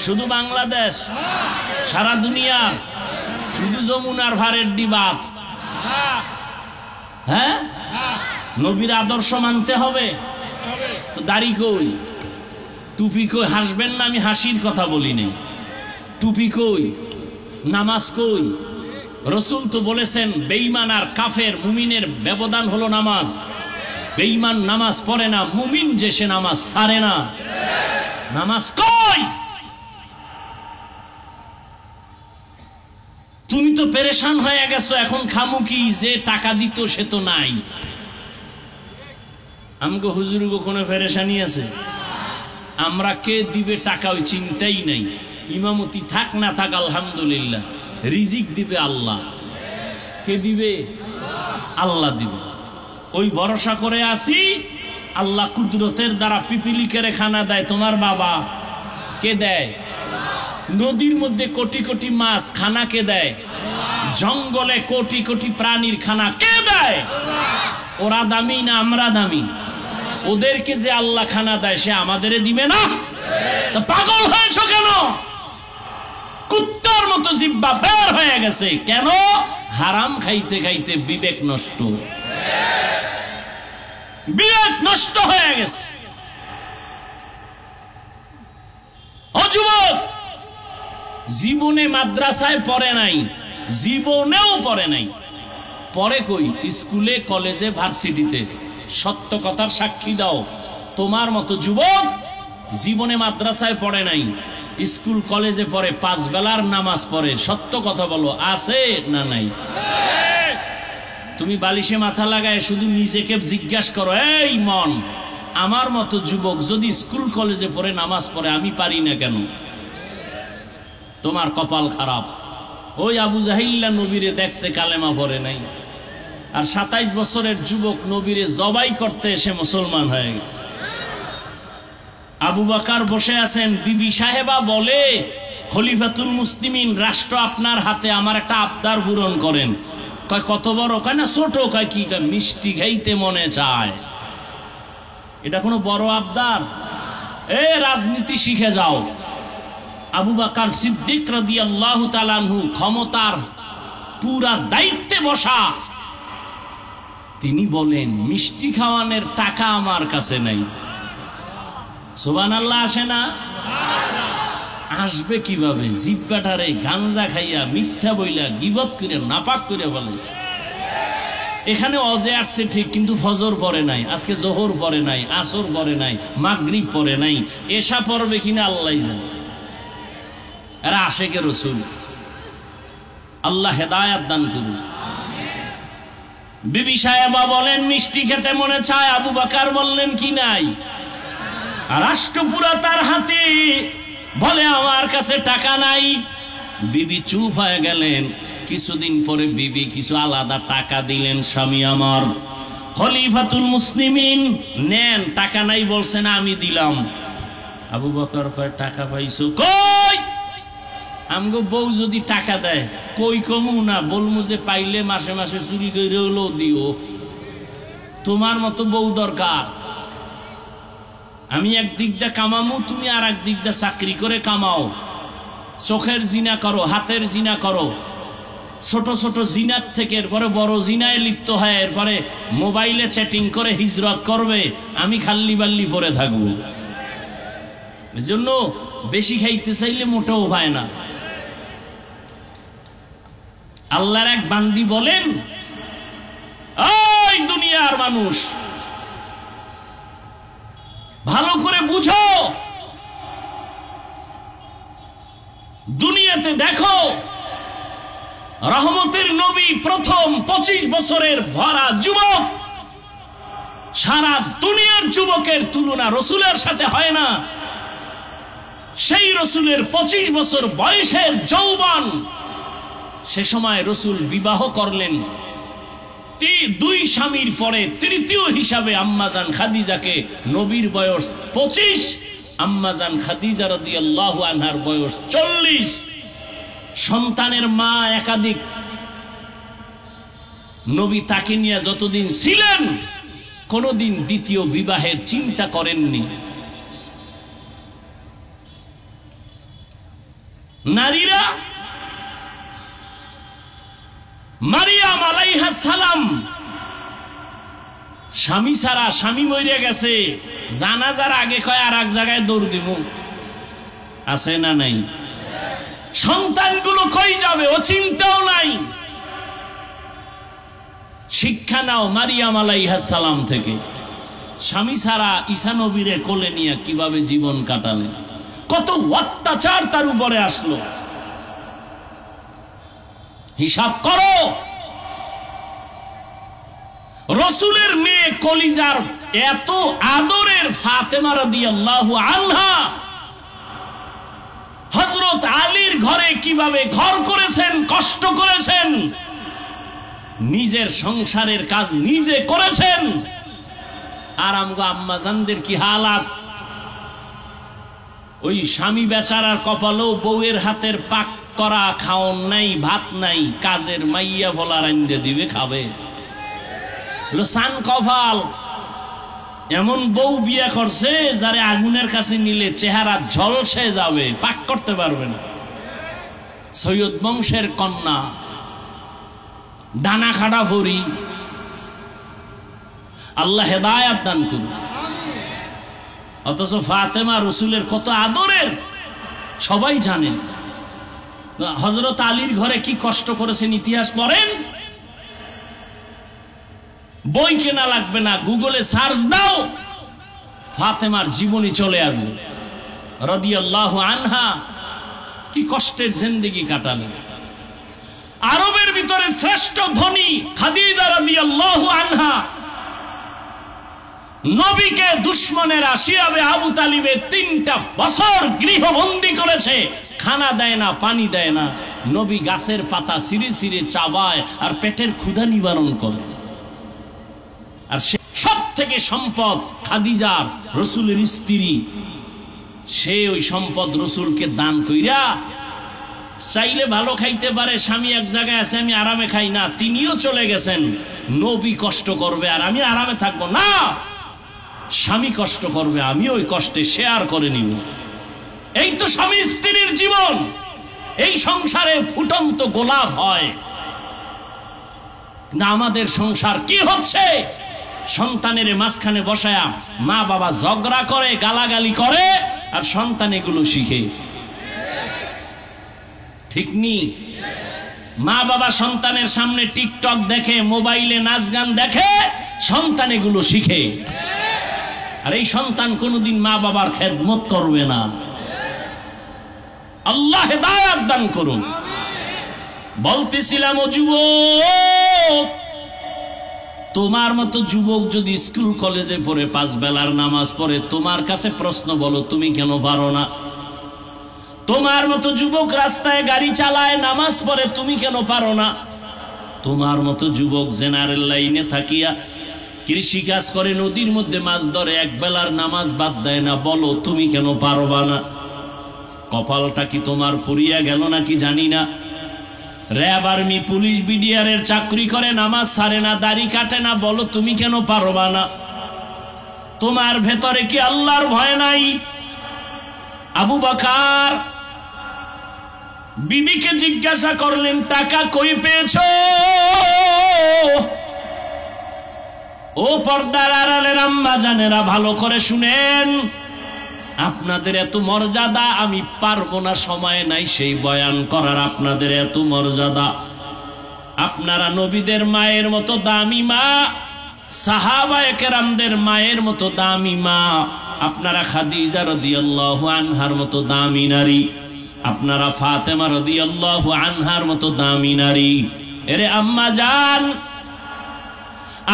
শুধু বাংলাদেশ? সারা দুনিয়া? শুধু যমুনার ভারের ডিবাত? হ্যাঁ, নবীর আদর্শ মানতে হবে। দাড়ি কই, টুপি কই? হাসবেন না, আমি হাসির কথা বলি নাই। টুপি কই, নামাজ কই? রসুল তো বলেছেন বেঈমান আর কাফের মুমিনের ব্যবধান হলো নামাজ। বেঈমান নামাজ পড়ে না, মুমিন যে সে নামাজ ছাড়ে না। নামাজ কই? তুমি তো পেরেশান হয়ে গেছো, এখন খামু কি? যে টাকা দিত সে তো নাই। আমগো হুজুরগো কোনো পেরেশানি আছে? আমরা কে দিবে টাকা ওই চিন্তাই নাই। ইমামতি থাক না থাক আলহামদুলিল্লাহ, রিজিক দিবে আল্লাহ। কে দিবে? আল্লাহ দিবে। ওই ভরসা করে আসি, আল্লাহ কুদরতের দ্বারা পিপিলিকেরে খানা দেয়। তোমার বাবা কে দেয়? নদীর মধ্যে কোটি কোটি মাছ খানা কে দেয়? জঙ্গলে কোটি কোটি প্রাণীর খানা কে দেয়? ওরা দামি না আমরা দামি? ওদেরকে যে আল্লাহ খানা দেয় সে আমাদের দিবে না? পাগল হয়েছ কেন? কুত্তার মতো জিব্বা বের হয়ে গেছে কেন? হারাম খাইতে খাইতে বিবেক নষ্ট, বিবেক নষ্ট হয়ে গেছে। ও যুবক, জীবনে মাদ্রাসায় পড়ে নাই, জীবনেও পড়ে নাই। পড়ে কই? স্কুলে, কলেজে, ভার্সিটিতে। সত্য কথার সাক্ষী দাও, তোমার মতো যুবক জীবনে মাদ্রাসায় পড়ে নাই, স্কুল কলেজে পড়ে, 5 বেলার নামাজ পড়ে। সত্য কথা বলো, আছে না নাই? তুমি বালিশে মাথা লাগায় শুধু নিজেকে জিজ্ঞাসা করো, এই মন, আমার মতো যুবক যদি স্কুল কলেজে পড়ে নামাজ পড়ে, আমি পারি না কেন? তোমার কপাল খারাপ। ওই আবু জাহিল্লা নবীরে দেখছে, কালেমা পড়ে নাই, আর 27 বছরের যুবক নবীরে জবাই করতে এসে মুসলমান হয়ে গেছে। আবু বকর বসে আছেন, বিবি সাহেবা বলে, খলিফাতুল মুসলিমিন, রাষ্ট্র আপনার হাতে, আমার একটা আবদার পূরণ করেন। কয় কত বড়? কয় না ছোট। কয় কি? কয় মিষ্টি খাইতে মনে চায়। এটা কোনো বড় আবদার? রাজনীতি শিখে যাও। আবু বকর সিদ্দিক রাদিয়াল্লাহু তাআলা আনহু ক্ষমতার পুরা দায়িত্বে বসা, তিনি বলেন মিষ্টি খাওয়ানোর টাকা আমার কাছে নাই। সুবহানাল্লাহ আসে না? আসবে কিভাবে? জিব্বাটারে গাঞ্জা খাইয়া, মিথ্যা বইলা, গীবত করে, নাপাক করে বলেছে। এখানে অজে আসছে ঠিক, কিন্তু ফজর পড়ে নাই, আজকে জোহর পড়ে নাই, আসর পড়ে নাই, মাগরিব পড়ে নাই, এশা পড়বে কিনা আল্লাহ জানে। এরা আশেকে রসুল। আল্লাহ হেদায়াত দান করুন। বিবি সাহেবা বলেন মিষ্টি খেতে মনে চায়। আবু বকর বললেন কি নাই? আর রাষ্ট্রপুরা তার হাতে, বলে আমার কাছে টাকা নাই। বিবি চুপ হয়ে গেলেন। কিছুদিন পরে বিবি কিছু আলাদা টাকা দিলেন। স্বামী আমার খলিফাতুল মুসলিমিন, নেন। টাকা নাই বলছেন, আমি দিলাম। আবু বকর কয় টাকা পাইছো কই? আমগো বউ যদি টাকা দেয়, কই কমু না, বলমু যে পাইলে মাসে মাসে চুরি করে হলেও দিও। তোমার মতো বউ দরকার। আমি একদিক দিয়ে কামামু, তুমি আর একদিক দিয়ে চাকরি করে কামাও। চোখের জিনা করো, হাতের জিনা করো, ছোট ছোট জিনার থেকে এরপরে বড় জিনায় লিপ্ত হয়, এরপরে মোবাইলে চ্যাটিং করে হিজরত করবে। আমি খাল্লি বাল্লি পরে থাকবো। এজন্য বেশি খাইতে চাইলে মোটেও হয় না। আল্লাহর এক বান্দি বলেন, ওই দুনিয়ার মানুষ, ভালো করে বুঝো, দুনিয়াতে দেখো, রহমতের নবী প্রথম 25 বছরের ভরা যুবক। সারা দুনিয়ার যুবকের তুলনা রসুলের সাথে হয় না। সেই রসুলের 25 বছর বয়সের যৌবন, সে সময় রসুল বিবাহ করলেন। 2 স্বামীর পরে তৃতীয় হিসাবে আম্মাজান খাদিজাকে। নবীর বয়স 25, আম্মাজান খাদিজা রাদিয়াল্লাহু আনহার বয়স 40। সন্তানের মা একাধিক। নবী তাকে নিয়ে যতদিন ছিলেন, কোনদিন দ্বিতীয় বিবাহের চিন্তা করেননি। নারীরা, মারিয়াম আলাইহিস সালাম, স্বামী ছাড়া, স্বামী মরে গেছে, জানাজার আগে কয় আর এক জায়গায় দৌড় দিব। আছে না নাই? সন্তানগুলো কই যাবে ও চিন্তাও নাই। শিক্ষা নাও মারিয়াম আলাইহিস সালাম থেকে। স্বামী ছাড়া ঈসা নবীরে কোলে নিয়ে কিভাবে জীবন কাটালেন, কত অত্যাচার তার উপরে আসলো, হিসাব করো। রসুলের মেয়ে কলিজার এত আদরের ফাতেমা রাদিয়াল্লাহু আনহা, হযরত আলীর ঘরে কিভাবে ঘর করেছেন, কষ্ট করেছেন, নিজের সংসারের কাজ নিজে করেছেন। আর আমগো আম্মাজানদের কি হালাত। ওই স্বামী বেচারার কপালেও বউয়ের হাতের পাক করা খাওন নাই, ভাত নাই, কাজের মাইয়া বলা রান্দে দিবে, খাবে। সান কপাল। এমন বউ বিয়ে করছে যারে আগুনের কাছে নিলে চেহারা ঝলসে যাবে, পাক করতে পারবে না। সৈয়দ বংশের কন্যা, ডানা খাড়া ভরি। আল্লাহ হেদায়াত দান করুন। অথচ ফাতেমা রসুলের কত আদরের সবাই জানেন। হযরত আলীর ঘরে কি কষ্ট করেছেন ইতিহাস পড়েন। বই কেনা লাগবে না, গুগলে সার্চ দাও, ফাতেমার জীবনী চলে আসবে রাদিয়াল্লাহু আনহা। কি কষ্টের জিন্দেগি কাটালেন। আরবের ভিতরে শ্রেষ্ঠ ধনী খাদিজা রাদিয়াল্লাহু আনহা, নবীকে দুশমনেরা শিয়াবে আবু তালিবে 3টা বছর গৃহবন্দী করেছে। খানা দেয় না, পানি দেয় না। নবী গাছের পাতা সিঁড়ি সিঁড়ি চাবায় আর পেটের ক্ষুধা নিবারণ করে। আর সে সব থেকে সম্পদ খাদিজার, রসুলের স্ত্রী, সে ওই সম্পদ রসুলকে দান কইরা চাইলে ভালো খাইতে পারে, স্বামী এক জায়গায় আছে আমি আরামে খাই না, তিনিও চলে গেছেন, নবী কষ্ট করবে আর আমি আরামে থাকবো না, স্বামী কষ্ট করবে আমি ওই কষ্টে শেয়ার করে নিব। এই তো স্বামী স্ত্রীর জীবন। এই সংসারে ফুটন্ত গোলাপ হয় না। আমাদের সংসার কি হচ্ছে? সন্তানের মাঝখানে বসায়া মা বাবা ঝগড়া করে, গালাগালি করে, আর সন্তান এগুলো শিখে। ঠিক নি? মা বাবা সন্তানের সামনে টিকটক দেখে, মোবাইলে নাচ গান দেখে, সন্তান এগুলো শিখে। আর এই সন্তান কোনোদিন মা বাবার খেদমত করবে না। আল্লাহ হেদায়েত দান করুন। বলতেছিলাম, ও যুবক, তোমার মতো যুবক যদি স্কুল কলেজে পড়ে 5 বেলার নামাজ পড়ে, তোমার কাছে প্রশ্ন, বলো তুমি কেন পারো না? তোমার মতো যুবক রাস্তায় গাড়ি চালায়, নামাজ পড়ে, তুমি কেন পারো না? তোমার মতো যুবক জেনারেল লাইনে থাকিয়া কৃষি কাজ করে, নদীর মধ্যে মাছ ধরে, 1 বেলার নামাজ বাদ দেয় না, বলো তুমি কেন পারবা না? কপালটা কি তোমার পুড়িয়া গেল নাকি জানি না। র্যাব, আর্মি, পুলিশ, বিডিআরের চাকরি করে, নামাজ ছাড়ে না, দাড়ি কাটে না, বলো তুমি কেন পারবা না? তোমার ভেতরে কি আল্লাহর ভয় নাই? আবু বকর বিবিকে জিজ্ঞাসা করলেন, টাকা কই পেয়েছো? ও পর্দার আড়ালের আম্মা জানেরা, ভালো করে শুনেন, আপনাদের এত মর্যাদা আমি পারবো না, সময় নাই সেই বয়ান করার। আপনাদের এত মর্যাদা, আপনারা নবীদের মায়ের মতো দামি মা, সাহাবায়ে কেরামদের মায়ের মতো দামি মা, আপনারা খাদিজা রাদিয়াল্লাহু আনহার মতো দামি নারী, আপনারা ফাতেমা রাদিয়াল্লাহু আনহার মতো দামি নারী। এরে আম্মা জান,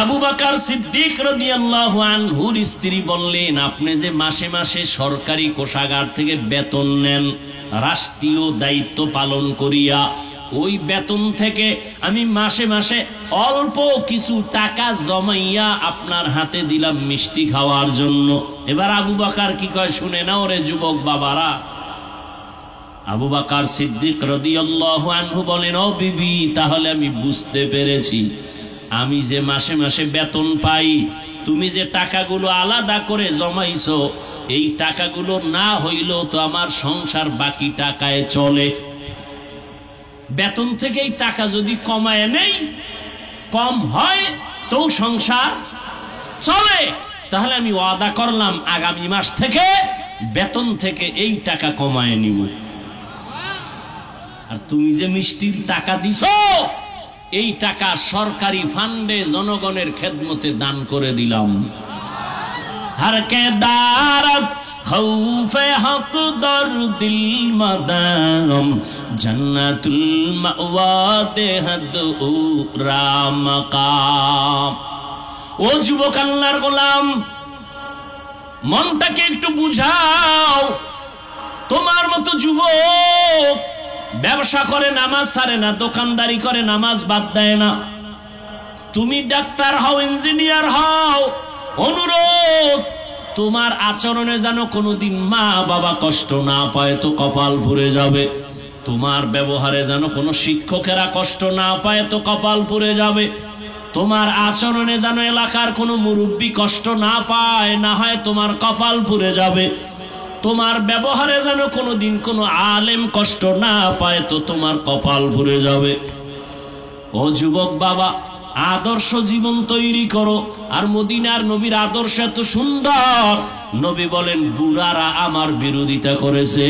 আবু বকর সিদ্দিক রাদিয়াল্লাহু আনহুর স্ত্রী বললেন, আপনি যে মাসে মাসে সরকারি কোষাগার থেকে বেতন নেন, রাষ্ট্রীয় দায়িত্ব পালন করিয়া, ওই বেতন থেকে আমি মাসে মাসে অল্প কিছু টাকা জমাইয়া আপনার হাতে দিলাম মিষ্টি খাওয়ার জন্য। এবার আবু বকর কি কয় শুনে না ওরে যুবক বাবারা। আবু বকর সিদ্দিক রাদিয়াল্লাহু আনহু বলেন, ও বিবি, তাহলে আমি বুঝতে পেরেছি, আমি যে মাসে মাসে বেতন পাই, তুমি যে টাকাগুলো আলাদা করে জমাইছো, এই টাকাগুলো না হইলেও তো আমার সংসার বাকি টাকায় চলে। বেতন থেকে এই টাকা যদি কমায় নেই, কম হয় তো সংসার চলে। তাহলে আমি ওয়াদা করলাম আগামী মাস থেকে বেতন থেকে এই টাকা কমায় নিব। আর তুমি যে মিষ্টির টাকা দিছো, এই টাকা সরকারি ফান্ডে জনগণের খেদমতে দান করে দিলাম। हर के दारत खौफे हक दर दिल मदाम जन्नतुल मावा देहद उरा मकाम। ও যুবক আল্লাহর গোলাম, মনটাকে একটু বুঝাও। তোমার মতো যুবক ব্যবসা করে নামাজ ছাড়ে না, দোকানদারি করে নামাজ বাদ দেয় না। তুমি ডাক্তার হও, ইঞ্জিনিয়ার হও, অনুরোধ তোমার আচরণে যেন কোনোদিন মা বাবা কষ্ট না পায়, তো কপাল পুড়ে যাবে। তোমার ব্যবহারে যেন কোনো শিক্ষকেরা কষ্ট না পায়, তো কপাল পুড়ে যাবে। তোমার আচরণে যেন এলাকার কোনো মুরব্বী কষ্ট না পায়, না হয় তোমার কপাল পুড়ে যাবে। তোমার ব্যবহারে যেন কোনোদিন কোনো আলেম কষ্ট না পায়, তো তোমার কপাল পুড়ে যাবে। ও যুবক বাবা, আদর্শ জীবন তৈরি করো। আর মদিনার নবীর আদর্শ এত সুন্দর, নবী বলেন বুড়ারা আমার বিরোধিতা করেছে,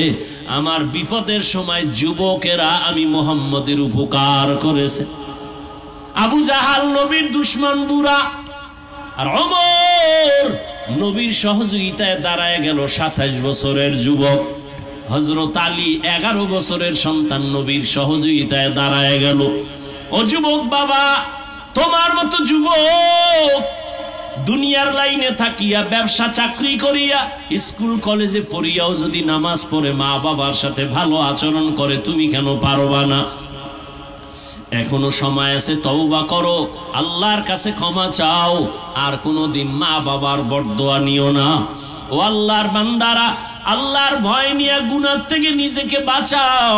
আমার বিপদের সময় যুবকেরা আমি মুহাম্মদের উপকার করেছে। আবু জাহাল নবীর দুশমন বুড়া, আর ওমর নবীর সহযোগিতায় দাঁড়ায় গেল 27 বছরের যুবক। হযরত আলী 11 বছরের সন্তান নবীর সহযোগিতায় দাঁড়ায় গেল। ও যুবক বাবা, তোমার মতো যুবক দুনিয়ার লাইনে থাকিয়া, ব্যবসা চাকরি করিয়া, স্কুল কলেজে পড়িয়াও যদি নামাজ পড়ে, মা বাবার সাথে ভালো আচরণ করে, তুমি কেন পারবা না? এখনো সময় আছে, তওবা করো, আল্লাহর কাছে ক্ষমা চাও, আর কোনোদিন মা বাবার বরদোয়া নিও না। ও আল্লাহর বান্দারা, আল্লাহর ভয় নিয়ে গুনাহ থেকে নিজেকে বাঁচাও।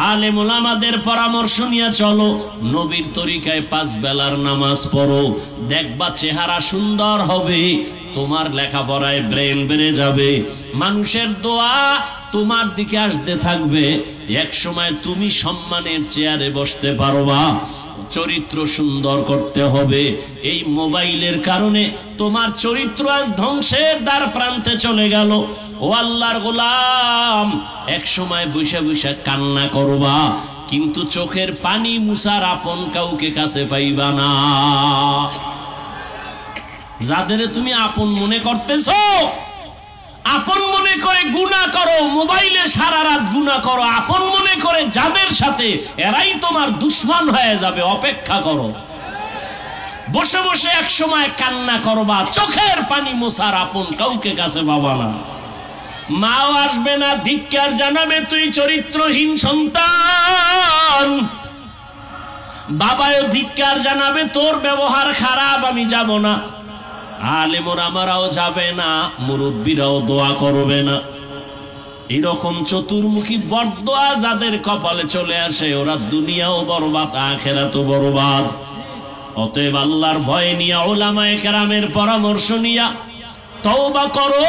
আলেম ওলামাদের পরামর্শ নিয়ে চলো, নবীর তরিকায় 5 বেলার নামাজ পড়ো, দেখবা চেহারা সুন্দর হবে, তোমার লেখাপড়ায় ব্রেন বেড়ে যাবে, মানুষের দোয়া তোমার দিকে আসতে থাকবে, এক সময় তুমি সম্মানের চেয়ারে বসতে পারবা। চরিত্র সুন্দর করতে হবে। এই মোবাইলের কারণে তোমার চরিত্র আজ ধ্বংসের দ্বার প্রান্তে চলে গেল। ও আল্লাহর গোলাম, এক সময় বৈশা বৈশা কান্না করবা, কিন্তু চোখের পানি মুছার আপন কাউকে কাছে পাইবা না। যাদের তুমি আপন মনে করতেছো, আপন মনে করে গুনাহ করো, মোবাইলে সারা রাত গুনাহ করো, আপন মনে করে যাদের সাথে, এরাই তোমার দুশমন হয়ে যাবে। অপেক্ষা করো, বসে বসে এক সময় কান্না করবা, চোখের পানি মোছার আপন কাউকে কাছে পাবা না। মাও আসবে না, ধিক্কার জানাবে, তুই চরিত্রহীন সন্তান। বাবাও ধিক্কার জানাবে, তোর ব্যবহার খারাপ, আমি যাব না। আলেমর আমারাও যাবে না, মুরব্বীরাও দোয়া করবে না। এরকম চতুর্মুখী বরদোয়া যাদের কপালে চলে আসে, ওরা দুনিয়াও বরবাদ, আখিরাতও বরবাদ। অতএব আল্লাহর ভয় নিয়া, উলামায়ে কেরামের পরামর্শ নিয়া তওবা করো।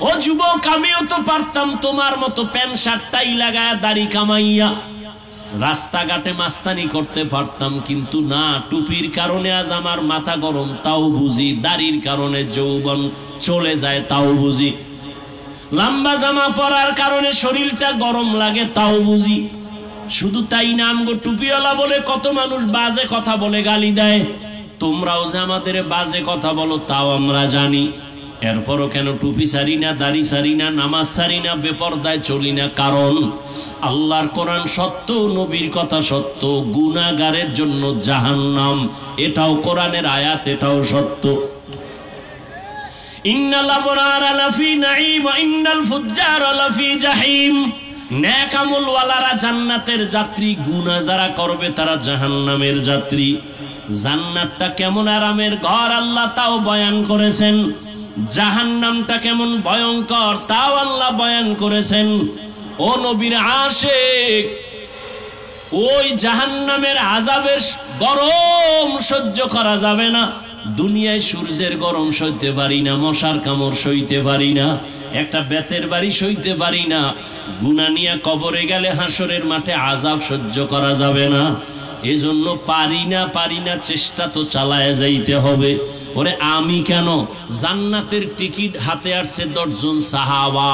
ও যুবক, আমিও তো পারতাম তোমার মতো প্যান্ট শার্ট টাই লাগায়া দাড়ি কামাইয়া রাস্তাঘাটে মাস্তানি করতে পারতাম, কিন্তু না, টুপির কারণে আজ আমার মাথা গরম, তাও বুঝি। দাড়ির কারণে যৌবন চলে যায়, তাও বুঝি। লম্বা জামা পরার কারণে শরীরটা গরম লাগে, তাও বুঝি। শুধু তাই না, আমগো টুপিওয়ালা বলে কত মানুষ বাজে কথা বলে, গালি দেয়। তোমরাও যে আমাদের বাজে কথা বলো, তাও আমরা জানি। এরপরও কেন টুপি সারি না, দাড়ি সারি না, নামাজ সারি না, বেপরদায় চলি না? কারণ আল্লাহর কোরআন সত্য, নবীর কথা সত্য, গুনাহগারের জন্য জাহান্নাম, এটাও কোরআনের আয়াত, এটাও সত্য। ইন্নাল আবরারা লাফি নাঈম ওয়া ইন্নাল ফুজ্জারা লাফি জাহিম। নেক আমলওয়ালারা জান্নাতের যাত্রী, গুনাহ যারা করবে তারা জাহান্নামের যাত্রী। জান্নাতটা কেমন আরামের ঘর, আল্লাহ তাও বয়ান করেছেন। জাহান্নামটা কেমন ভয়ঙ্কর, তাও আল্লাহ বয়ান করেছেন। ও নবীর আশিক, ওই জাহান্নামের আযাবের গরম সহ্য করা যাবে না। দুনিয়ায় সূর্যের গরম সইতে পারি না, মশার কামড় সইতে পারি না, একটা বেতের বাড়ি সইতে পারি না। গুনাহ নিয়ে কবরে গেলে হাসরের মাঠে আযাব সহ্য করা যাবে না। এজন্য পারি না, চেষ্টা তো চালায় যাইতে হবে। ওরে আমি কেন, জান্নাতের টিকিট হাতে আসছে 10 জন সাহাবা,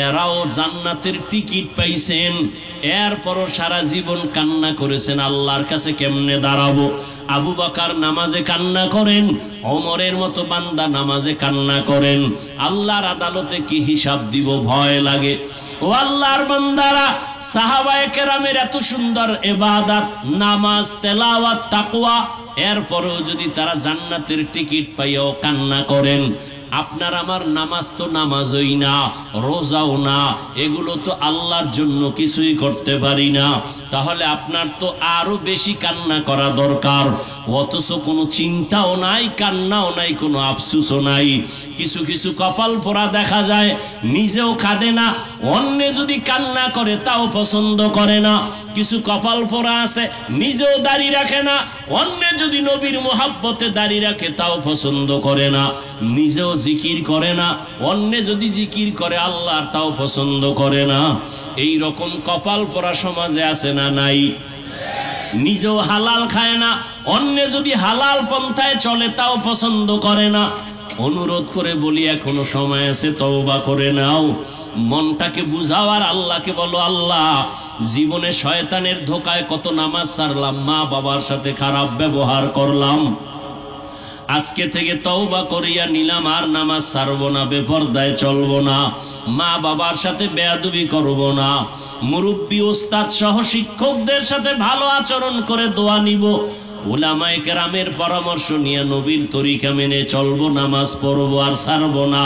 এরাও জান্নাতের টিকিট পাইছেন, এরপরও সারা জীবন কান্না করেছেন, আল্লাহর কাছে কেমনে দাঁড়াবো। আবু বকর নামাজে কান্না করেন, ওমরের মতো বান্দা নামাজে কান্না করেন, আল্লাহর আদালতে কি হিসাব দিব, ভয় লাগে। ও আল্লাহর বান্দারা, সাহাবায়ে কেরামের এত সুন্দর ইবাদত, নামাজ, তেলাওয়াত, তাকওয়া, এরপরেও যদি তারা জান্নাতের টিকিট পাইয়াও কান্না করেন, আপনার আমার নামাজ তো নামাজই না, রোজাও না, এগুলো তো আল্লাহর জন্য কিছুই করতে পারি না, তাহলে আপনার তো আরো বেশি কান্না করা দরকার। অথচ কোনো চিন্তাও নাই, কান্নাও নাই, কোনো আফসোসও নাই। কিছু কিছু কপাল পোড়া দেখা যায়, নিজেও কাঁদে না, অন্য যদি কান্না করে তাও পছন্দ করে না। কিছু কপাল পোড়া আছে, নিজেও দাড়ি রাখে না, অন্য যদি নবীর মোহাব্বতে দাড়ি রাখে তাও পছন্দ করে না। নিজেও জিকির করে না, অন্য যদি জিকির করে আল্লাহর তাও পছন্দ করে না। এই রকম কপাল পোড়া সমাজে আছে না নাই? নিজেও হালাল খায় না, অন্য যদি হালাল পন্থায় চলে তাও পছন্দ করে না। অনুরোধ করে বলি, এখনো সময় আছে, তওবা করে নাও, মনটাকে বুঝাও আর আল্লাহকে বলো, আল্লাহ জীবনে শয়তানের ধোকায় কত নামাজ ছাড়লাম, মা বাবার সাথে খারাপ ব্যবহার করলাম, আজকে থেকে তওবা করিয়া নিলাম, আর নামাজ ছাড়বো না, বেপরদায় চলবো না, মা বাবার সাথে বেয়াদবি করবো না, মুরব্বী ওস্তাদ সহ শিক্ষকদের সাথে ভালো আচরণ করে দোয়া নিব, উলামায়ে কেরামের পরামর্শ নিয়ে নবীর তরিকা মেনে চলবো, নামাজ পড়বো, আর ছাড়বো না।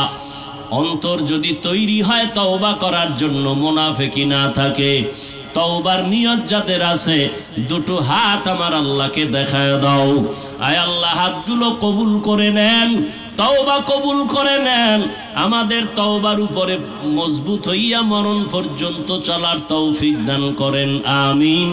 অন্তর যদি তৈরি হয় তওবা করার জন্য, মুনাফিকি না থাকে, তওবার নিয়ত যাদের আছে, দুটো হাত আমার আল্লাহকে দেখায় দাও। আয় আল্লাহ, হাতগুলো কবুল করে নেন, তওবা কবুল করে নেন, আমাদের তওবার উপরে মজবুত হইয়া মরণ পর্যন্ত চলার তৌফিক দান করেন, আমিন।